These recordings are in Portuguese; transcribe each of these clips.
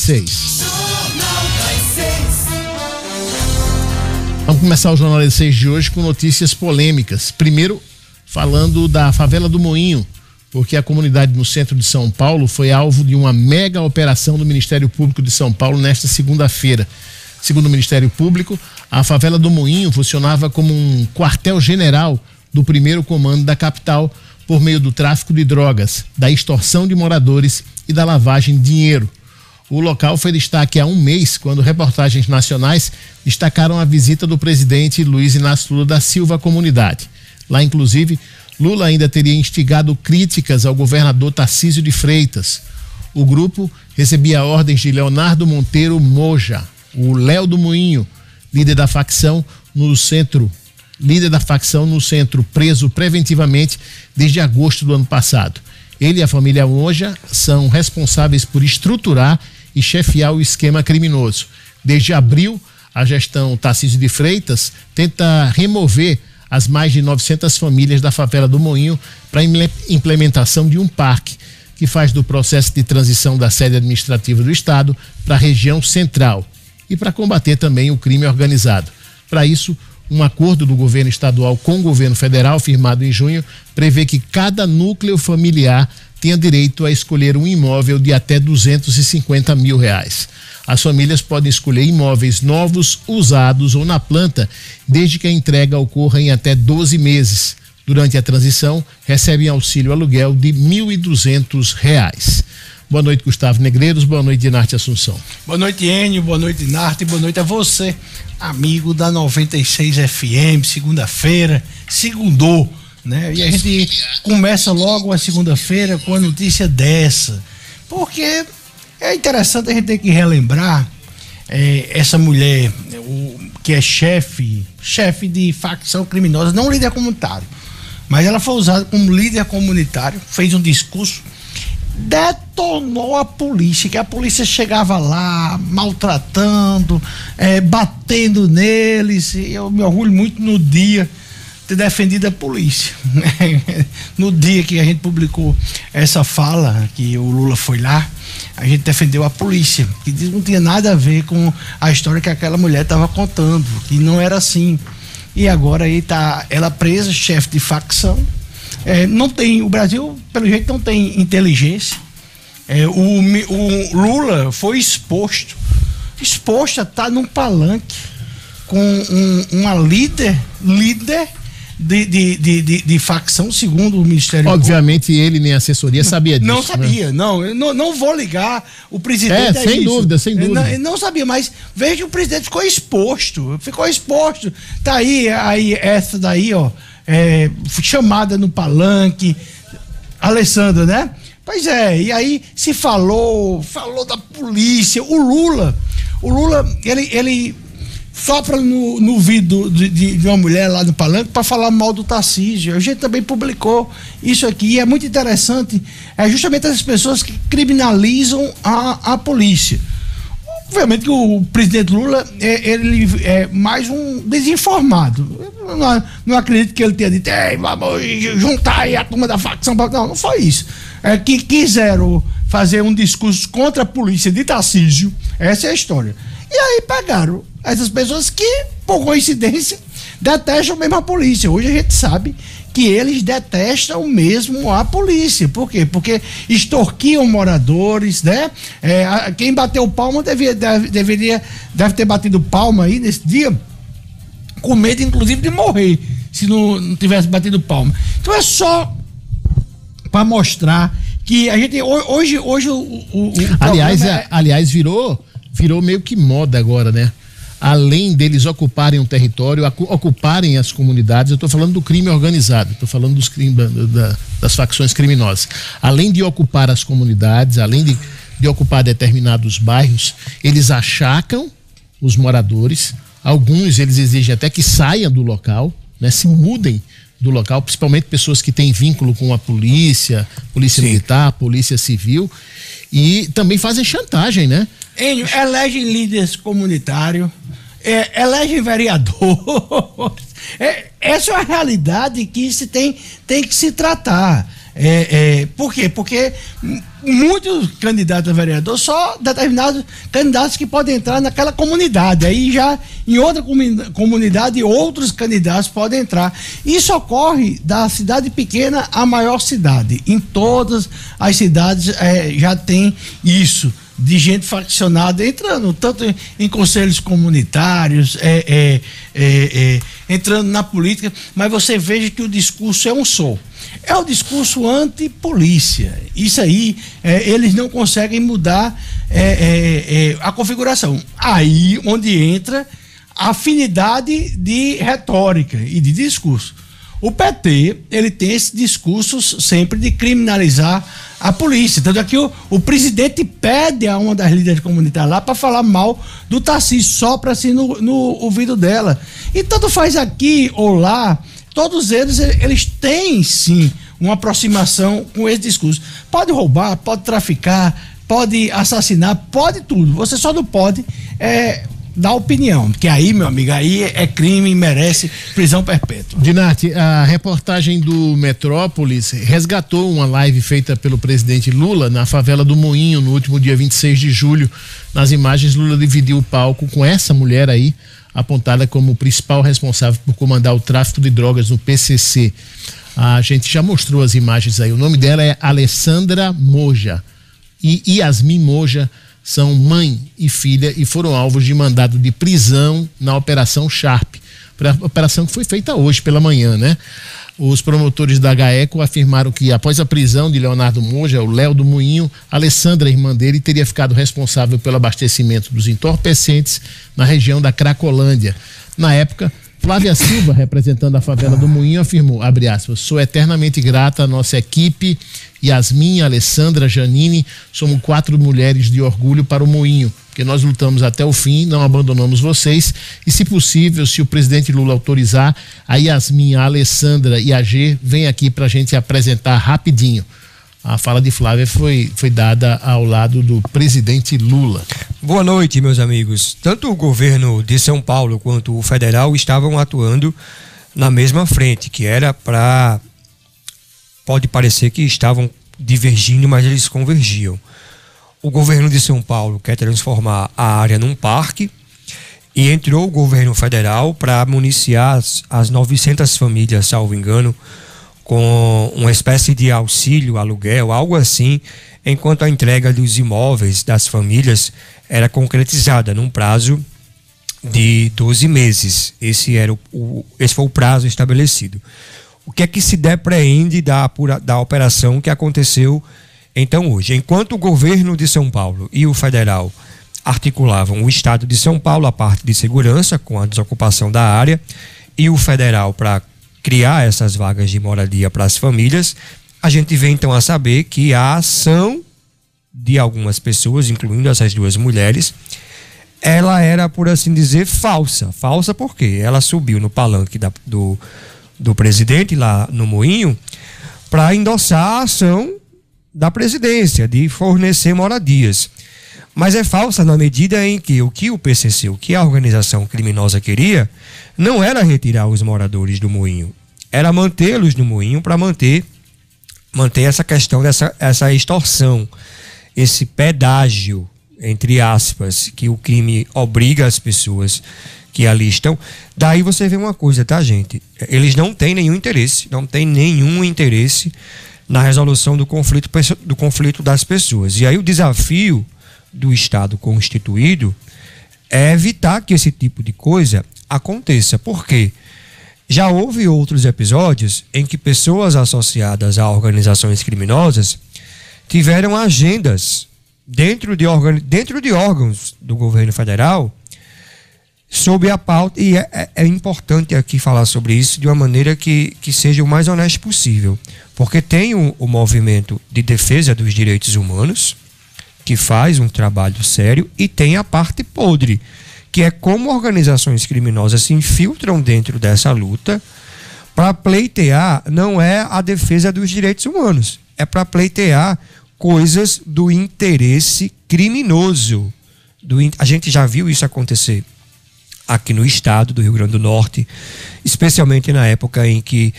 6. Vamos começar o Jornal das 6 de hoje com notícias polêmicas. Primeiro, falando da favela do Moinho, porque a comunidade no centro de São Paulo foi alvo de uma mega operação do Ministério Público de São Paulo nesta segunda-feira. Segundo o Ministério Público, a favela do Moinho funcionava como um quartel-general do primeiro comando da capital por meio do tráfico de drogas, da extorsão de moradores e da lavagem de dinheiro. O local foi destaque há um mês, quando reportagens nacionais destacaram a visita do presidente Luiz Inácio Lula da Silva à comunidade. Lá, inclusive, Lula ainda teria instigado críticas ao governador Tarcísio de Freitas. O grupo recebia ordens de Leonardo Monteiro Moja, o Léo do Moinho, líder da facção no centro, preso preventivamente desde agosto do ano passado. Ele e a família Moja são responsáveis por estruturar e chefiar o esquema criminoso. Desde abril, a gestão Tarcísio de Freitas tenta remover as mais de 900 famílias da favela do Moinho para a implementação de um parque que faz do processo de transição da sede administrativa do Estado para a região central e para combater também o crime organizado. Para isso, um acordo do governo estadual com o governo federal, firmado em junho, prevê que cada núcleo familiar tenha direito a escolher um imóvel de até R$250 mil. As famílias podem escolher imóveis novos, usados ou na planta, desde que a entrega ocorra em até 12 meses. Durante a transição, recebem auxílio aluguel de R$1.200. Boa noite, Gustavo Negreiros. Boa noite, Dinarte Assunção. Boa noite, Enio. Boa noite, Dinarte. Boa noite a você, amigo da 96 FM. Segunda-feira, segundou, né? E a gente começa logo a segunda-feira com a notícia dessa, porque é interessante a gente ter que relembrar essa mulher, que é chefe de facção criminosa, não líder comunitário, mas ela foi usada como líder comunitário, fez um discurso, detonou a polícia, que a polícia chegava lá maltratando, batendo neles. E eu me orgulho muito no dia ter defendido a polícia. No dia que a gente publicou essa fala, que o Lula foi lá, a gente defendeu a polícia, que não tinha nada a ver com a história que aquela mulher estava contando, que não era assim. E agora aí tá ela presa, chefe de facção. Não tem, o Brasil, pelo jeito, não tem inteligência. O Lula foi exposto a estar num palanque com uma líder de facção, segundo o Ministério Público. Obviamente ele nem a assessoria sabia disso. Não sabia, né? não vou ligar o presidente. Sem dúvida. Não sabia, mas veja que o presidente ficou exposto. Tá aí essa daí, ó, chamada no palanque, Alessandra, né? Pois é, e aí se falou da polícia. O Lula, ele sopra no ouvido de uma mulher lá no palanque para falar mal do Tarcísio. A gente também publicou isso aqui, e é muito interessante, justamente essas pessoas que criminalizam a polícia. Obviamente que o presidente Lula, ele é mais um desinformado. Eu não acredito que ele tenha dito, vamos juntar aí a turma da facção. Não foi isso. Que quiseram fazer um discurso contra a polícia de Tarcísio, essa é a história. E aí pegaram essas pessoas que, por coincidência, detestam mesmo a polícia. Hoje a gente sabe que eles detestam mesmo a polícia. Por quê? Porque extorquiam moradores, né? Quem bateu palma deve ter batido palma aí nesse dia, com medo, inclusive, de morrer, se não tivesse batido palma. Então é só para mostrar que a gente hoje aliás virou meio que moda agora, né? Além deles ocuparem um território, ocuparem as comunidades, eu estou falando do crime organizado, estou falando dos crimes das facções criminosas. Além de ocupar as comunidades, além de ocupar determinados bairros, eles achacam os moradores. Alguns eles exigem até que saiam do local, né? Se mudem do local, principalmente pessoas que têm vínculo com a polícia militar, polícia civil, e também fazem chantagem, né? Elegem líderes comunitários, elegem vereador. Essa é a realidade que se tem que se tratar. Por quê? Porque muitos candidatos a vereador, só determinados candidatos que podem entrar naquela comunidade. Aí já em outra comunidade outros candidatos podem entrar. Isso ocorre da cidade pequena à maior cidade. Em todas as cidades já tem isso, de gente faccionada entrando, tanto em conselhos comunitários, entrando na política, mas você veja que o discurso é um só. É o discurso anti-polícia. Isso aí, eles não conseguem mudar a configuração. Aí onde entra a afinidade de retórica e de discurso. O PT, ele tem esse discurso sempre de criminalizar a polícia. Tanto é que o presidente pede a uma das líderes comunitárias lá para falar mal do Tarcísio, sopra assim no ouvido dela. E tanto faz aqui ou lá, todos eles têm sim uma aproximação com esse discurso. Pode roubar, pode traficar, pode assassinar, pode tudo. Você só não pode dar opinião, porque aí, meu amigo, aí é crime e merece prisão perpétua. Dinarte, a reportagem do Metrópolis resgatou uma live feita pelo presidente Lula na favela do Moinho no último dia 26 de julho. Nas imagens, Lula dividiu o palco com essa mulher aí, apontada como principal responsável por comandar o tráfico de drogas no PCC. A gente já mostrou as imagens aí. O nome dela é Alessandra Moja e Yasmin Moja são mãe e filha e foram alvos de mandado de prisão na Operação Sharp, a operação que foi feita hoje pela manhã, né? Os promotores da GAECO afirmaram que após a prisão de Leonardo Moja, o Léo do Moinho, Alessandra, irmã dele, teria ficado responsável pelo abastecimento dos entorpecentes na região da Cracolândia. Na época, Flávia Silva, representando a favela do Moinho, afirmou, abre aspas, sou eternamente grata à nossa equipe, Yasmin, Alessandra, Janine, somos 4 mulheres de orgulho para o Moinho, porque nós lutamos até o fim, não abandonamos vocês, e se possível, se o presidente Lula autorizar, a Yasmin, a Alessandra e a G vem aqui para a gente apresentar rapidinho. A fala de Flávia foi dada ao lado do presidente Lula. Boa noite, meus amigos. Tanto o governo de São Paulo quanto o federal estavam atuando na mesma frente, que era para... Pode parecer que estavam divergindo, mas eles convergiam. O governo de São Paulo quer transformar a área num parque e entrou o governo federal para municiar as 900 famílias, salvo engano, com uma espécie de auxílio, aluguel, algo assim, enquanto a entrega dos imóveis das famílias era concretizada num prazo de 12 meses. Esse foi o prazo estabelecido. O que é que se depreende da operação que aconteceu então hoje? Enquanto o governo de São Paulo e o federal articulavam o estado de São Paulo, a parte de segurança, com a desocupação da área, e o federal para criar essas vagas de moradia para as famílias, a gente vem então a saber que a ação de algumas pessoas, incluindo essas 2 mulheres, ela era, por assim dizer, falsa. Falsa porque ela subiu no palanque do presidente lá no Moinho para endossar a ação da presidência de fornecer moradias. Mas é falsa na medida em que o PCC, o que a organização criminosa queria, não era retirar os moradores do Moinho, era mantê-los no Moinho para manter essa questão essa extorsão, esse pedágio, entre aspas, que o crime obriga as pessoas que ali estão. Daí você vê uma coisa, tá, gente? Eles não têm nenhum interesse na resolução do conflito das pessoas. E aí o desafio do Estado constituído é evitar que esse tipo de coisa aconteça. Por quê? Já houve outros episódios em que pessoas associadas a organizações criminosas tiveram agendas dentro de órgãos do governo federal sob a pauta, e é importante aqui falar sobre isso de uma maneira que seja o mais honesto possível, porque tem o movimento de defesa dos direitos humanos, que faz um trabalho sério, e tem a parte podre, que é como organizações criminosas se infiltram dentro dessa luta para pleitear, não é a defesa dos direitos humanos, é para pleitear coisas do interesse criminoso. A gente já viu isso acontecer aqui no estado do Rio Grande do Norte, especialmente na época em que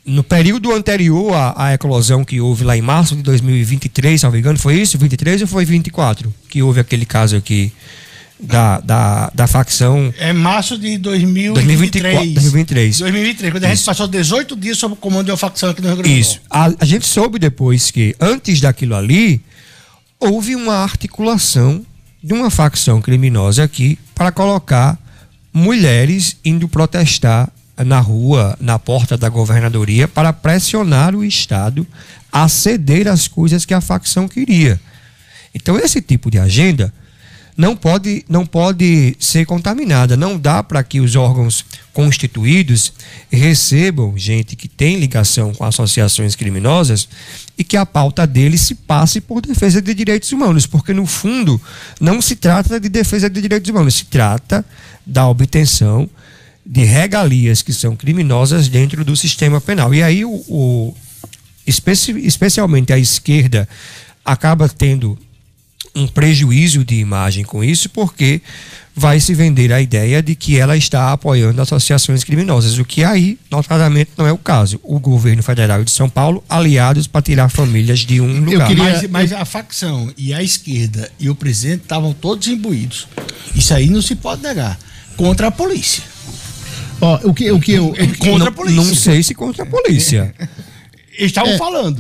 no período anterior à eclosão que houve lá em março de 2023, se não me engano, foi isso? 23 ou foi 24? Que houve aquele caso aqui da facção. É março de 2023. 2023, quando a gente passou 18 dias sob o comando de uma facção aqui no Rio Grande do Sul. Isso. A gente soube depois que, antes daquilo ali, houve uma articulação de uma facção criminosa aqui para colocar mulheres indo protestar na rua, na porta da governadoria, para pressionar o Estado a ceder as coisas que a facção queria. Então, esse tipo de agenda não pode ser contaminada. Não dá para que os órgãos constituídos recebam gente que tem ligação com associações criminosas e que a pauta deles se passe por defesa de direitos humanos, porque no fundo não se trata de defesa de direitos humanos, se trata da obtenção de regalias que são criminosas dentro do sistema penal. E aí especialmente a esquerda acaba tendo um prejuízo de imagem com isso, porque vai se vender a ideia de que ela está apoiando associações criminosas, o que aí, notadamente, não é o caso. O governo federal de São Paulo, aliados para tirar famílias de um lugar. Mas a facção e a esquerda e o presidente estavam todos imbuídos. Isso aí não se pode negar. Contra a polícia. Contra a polícia. Não sei se contra a polícia. Eles estavam falando.